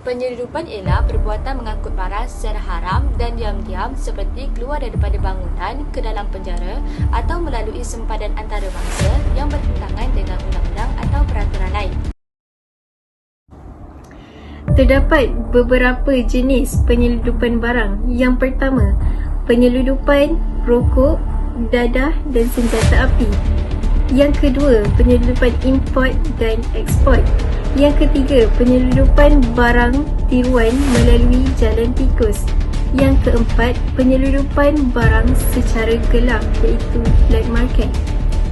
Penyeludupan ialah perbuatan mengangkut barang secara haram dan diam-diam seperti keluar daripada bangunan ke dalam penjara atau melalui sempadan antarabangsa yang bertentangan dengan undang-undang atau peraturan lain. Terdapat beberapa jenis penyeludupan barang. Yang pertama, penyeludupan rokok, dadah dan senjata api. Yang kedua, penyeludupan import dan ekspor. Yang ketiga, penyeludupan barang tiruan melalui jalan tikus. Yang keempat, penyeludupan barang secara gelap iaitu black market.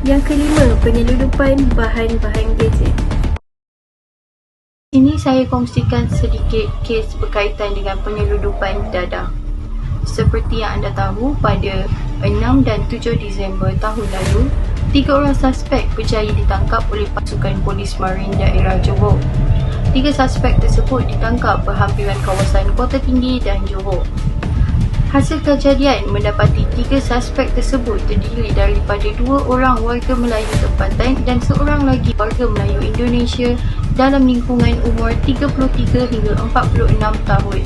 Yang kelima, penyeludupan bahan-bahan gadget. Ini saya kongsikan sedikit kes berkaitan dengan penyeludupan dadah. Seperti yang anda tahu, pada 6 dan 7 Disember tahun lalu, 3 orang suspek berjaya ditangkap oleh pasukan polis marin daerah Johor. 3 suspek tersebut ditangkap berhampiran kawasan Kota Tinggi dan Johor. Hasil kejadian mendapati 3 suspek tersebut terdiri daripada 2 orang warga Melayu tempatan dan seorang lagi warga Melayu Indonesia dalam lingkungan umur 33 hingga 46 tahun.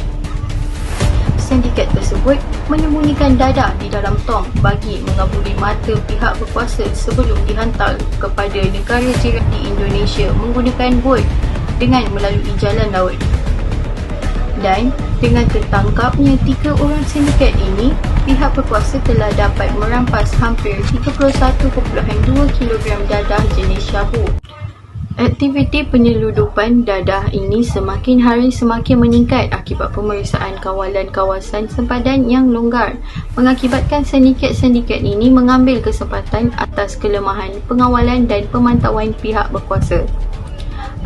Sindiket tersebut menyembunyikan dadah di dalam tong bagi mengabuli mata pihak berkuasa sebelum dihantar kepada negara jiran di Indonesia menggunakan bot dengan melalui jalan laut. Dan dengan tertangkapnya 3 orang sindiket ini, pihak berkuasa telah dapat merampas hampir 31.2 kilogram dadah jenis Shabu. Aktiviti penyeludupan dadah ini semakin hari semakin meningkat akibat pemeriksaan kawalan kawasan sempadan yang longgar, mengakibatkan sindiket-sindiket ini mengambil kesempatan atas kelemahan pengawalan dan pemantauan pihak berkuasa.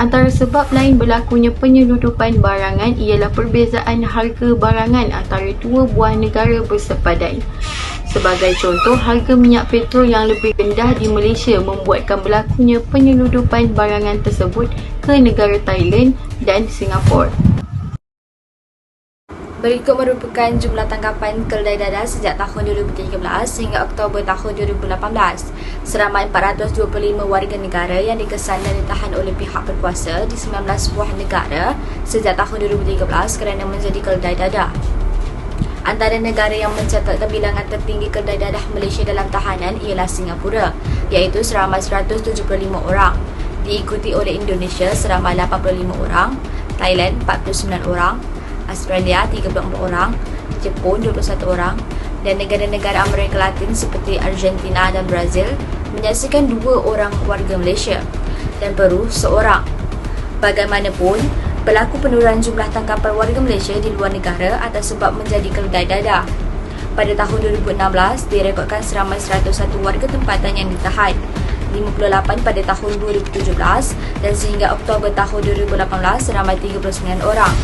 Antara sebab lain berlakunya penyeludupan barangan ialah perbezaan harga barangan antara 2 buah negara bersepadan. Sebagai contoh, harga minyak petrol yang lebih rendah di Malaysia membuatkan berlakunya penyeludupan barangan tersebut ke negara Thailand dan Singapura. Berikut merupakan jumlah tangkapan keldai dadah sejak tahun 2013 hingga Oktober tahun 2018. Seramai 425 warga negara yang dikesan dan ditahan oleh pihak berkuasa di 19 buah negara sejak tahun 2013 kerana menjadi keldai dadah. Antara negara yang mencatatkan bilangan tertinggi keldai dadah Malaysia dalam tahanan ialah Singapura, iaitu seramai 175 orang. Diikuti oleh Indonesia seramai 85 orang, Thailand 49 orang, Australia 34 orang, Jepun 21 orang dan negara-negara Amerika Latin seperti Argentina dan Brazil menyaksikan 2 orang warga Malaysia dan Peru seorang. Bagaimanapun, berlaku penurunan jumlah tangkapan warga Malaysia di luar negara atas sebab menjadi keldai dadah. Pada tahun 2016, direkodkan seramai 101 warga tempatan yang ditahan, 58 pada tahun 2017 dan sehingga Oktober tahun 2018 seramai 39 orang.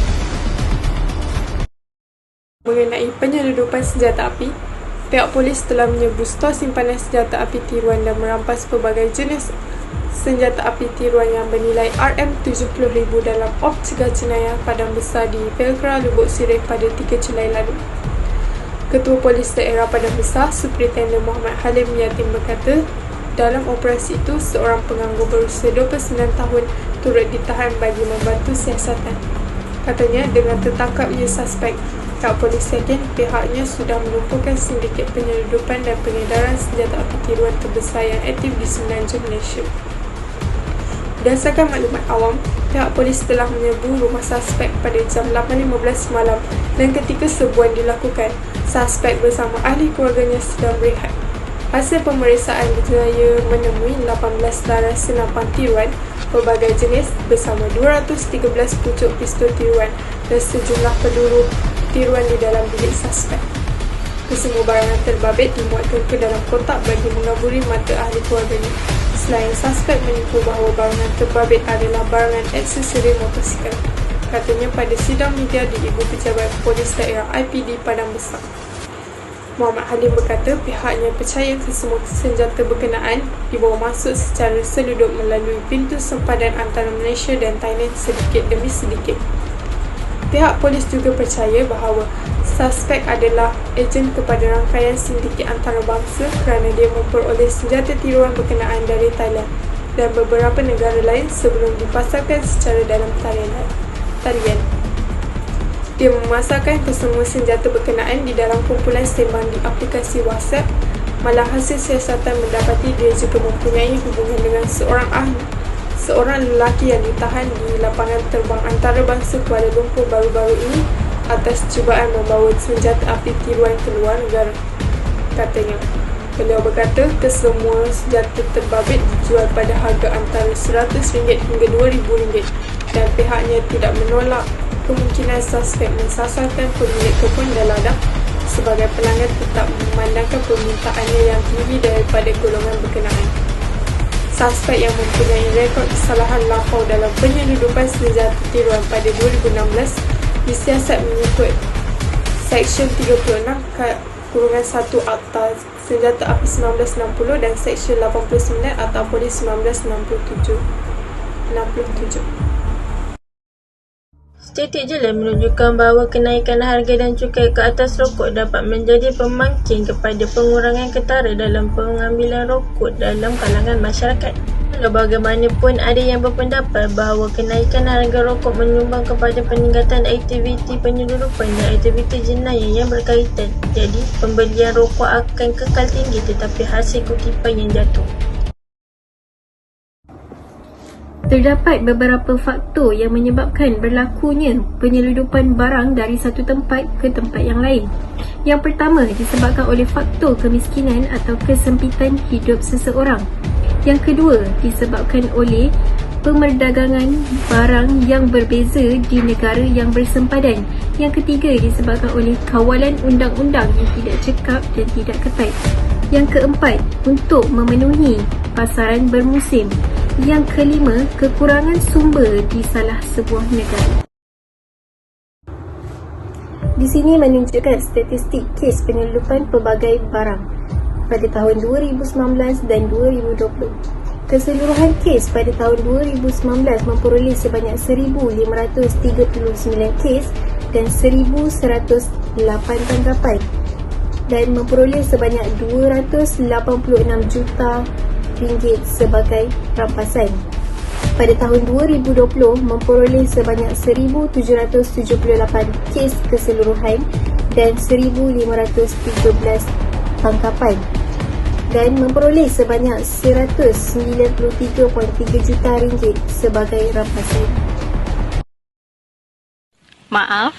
Mengenai penyeludupan senjata api, pihak polis telah menyerbu stor simpanan senjata api tiruan dan merampas pelbagai jenis senjata api tiruan yang bernilai RM70,000 dalam op cegah jenayah Padang Besar di Pelkera, Lubuk Sireh pada 3 Julai lalu. Ketua Polis Daerah Padang Besar, Superintendent Muhammad Halim Yatim berkata, dalam operasi itu, seorang penganggur berusia 29 tahun turut ditahan bagi membantu siasatan. Katanya, dengan tertangkapnya suspek, pihak polis yakin pihaknya sudah melumpuhkan sindiket penyeludupan dan pengedaran senjata api tiruan terbesar yang aktif di semenanjung Malaysia. Berdasarkan maklumat awam, pihak polis telah menyerbu rumah suspek pada jam 8.15 malam dan ketika serbuan dilakukan, suspek bersama ahli keluarganya sedang berehat. Hasil pemeriksaan berjaya menemui 18 laras senapan tiruan pelbagai jenis bersama 213 pucuk pistol tiruan dan sejumlah peluru tiruan di dalam bilik suspek. Kesemua barangan terbabit dimuatkan ke dalam kotak bagi mengaburi mata ahli keluarganya. Selain suspek menipu bahawa barangan terbabit adalah barangan aksesori motosikal. Katanya pada sidang media di Ibu Pejabat Polis Daerah IPD Padang Besar. Muhammad Halim berkata pihaknya percaya kesemua senjata berkenaan dibawa masuk secara seluduk melalui pintu sempadan antara Malaysia dan Thailand sedikit demi sedikit. Pihak polis juga percaya bahawa suspek adalah ejen kepada rangkaian sindiket antarabangsa kerana dia memperoleh senjata tiruan berkenaan dari Thailand dan beberapa negara lain sebelum dipasarkan secara dalam talian. Dia memasarkan kesemua senjata berkenaan di dalam kumpulan sembang di aplikasi WhatsApp. Malah hasil siasatan mendapati dia juga mempunyai hubungan dengan seorang lelaki yang ditahan di lapangan terbang antarabangsa Kuala Lumpur baru-baru ini atas cubaan membawa senjata api tiruan ke luar negara. Katanya, beliau berkata kesemua senjata terbabit dijual pada harga antara RM100 hingga RM2,000 dan pihaknya tidak menolak kemungkinan suspek mensasarkan pemilik kebun dan ladang sebagai pelanggan tetap memandangkan permintaannya yang tinggi daripada golongan berkenaan. Suspek yang mempunyai rekod kesalahan lapau dalam penyeludupan senjata tiruan pada 2016 disiasat mengikut Seksyen 36(1) Akta Senjata Api 1960 dan Seksyen 89 Akta Polis 1967. Statik jelas menunjukkan bahawa kenaikan harga dan cukai ke atas rokok dapat menjadi pemangkin kepada pengurangan ketara dalam pengambilan rokok dalam kalangan masyarakat. Walau bagaimanapun, ada yang berpendapat bahawa kenaikan harga rokok menyumbang kepada peningkatan aktiviti penyeludupan dan aktiviti jenayah yang berkaitan. Jadi, pembelian rokok akan kekal tinggi tetapi hasil kutipan yang jatuh. Terdapat beberapa faktor yang menyebabkan berlakunya penyeludupan barang dari satu tempat ke tempat yang lain. Yang pertama disebabkan oleh faktor kemiskinan atau kesempitan hidup seseorang. Yang kedua disebabkan oleh pemerdagangan barang yang berbeza di negara yang bersempadan. Yang ketiga disebabkan oleh kawalan undang-undang yang tidak cekap dan tidak ketat. Yang keempat, untuk memenuhi pasaran bermusim. Yang kelima, kekurangan sumber di salah sebuah negara. Di sini menunjukkan statistik kes penyeludupan pelbagai barang pada tahun 2019 dan 2020. Keseluruhan kes pada tahun 2019 memperoleh sebanyak 1,539 kes dan 1,108 tangkapan dan memperoleh sebanyak 286 juta ringgit sebagai rampasan. Pada tahun 2020 memperoleh sebanyak 1,778 kes keseluruhan dan 1,513 tangkapan dan memperoleh sebanyak 193.3 juta ringgit sebagai rampasan. Maaf,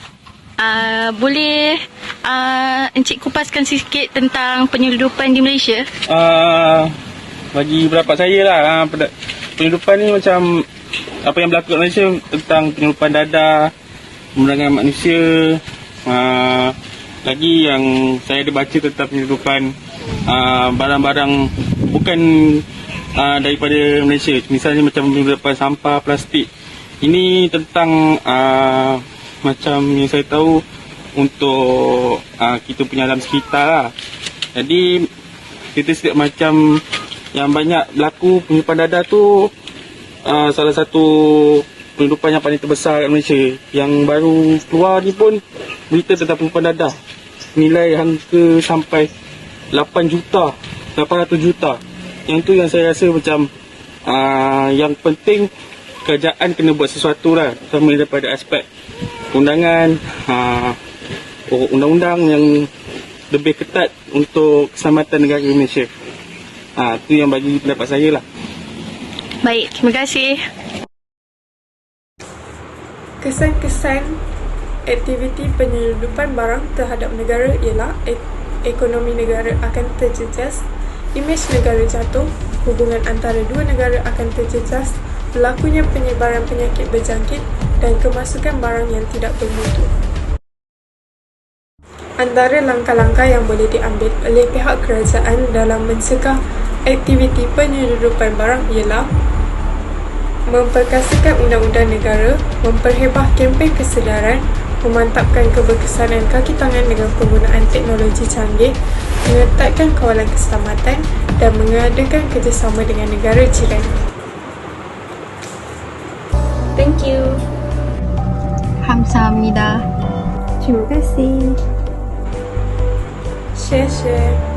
boleh Encik kupaskan sikit tentang penyeludupan di Malaysia? Bagi pendapat saya lah, penyeludupan ni macam apa yang berlaku kat Malaysia tentang penyeludupan dadah, pembunuhan manusia. Lagi yang saya ada baca tentang penyeludupan barang-barang bukan daripada Malaysia. Misalnya macam penyeludupan sampah plastik. Ini tentang macam yang saya tahu untuk kita punya alam sekitar lah. Jadi kita macam yang banyak berlaku penyeludupan dadah tu salah satu penyeludupan yang paling terbesar kat Malaysia. Yang baru keluar ni pun berita tentang penyeludupan dadah. Nilai angka sampai 800 juta. Yang tu yang saya rasa macam yang penting kerajaan kena buat sesuatu lah. Terutama daripada aspek undangan, undang-undang yang lebih ketat untuk keselamatan negara Malaysia. Itu yang bagi pendapat saya lah. Baik, terima kasih. Kesan-kesan aktiviti penyeludupan barang terhadap negara ialah ekonomi negara akan terjejas, imej negara jatuh, hubungan antara dua negara akan terjejas, berlakunya penyebaran penyakit berjangkit dan kemasukan barang yang tidak bermutu. Antara langkah-langkah yang boleh diambil oleh pihak kerajaan dalam mencegah aktiviti penyeludupan barang ialah memperkasakan undang-undang negara, memperhebah kempen kesedaran, memantapkan keberkesanan kaki tangan dengan penggunaan teknologi canggih, mengetatkan kawalan keselamatan dan mengadakan kerjasama dengan negara jiran. Thank you. Hamsahamnida. Terima kasih. Share.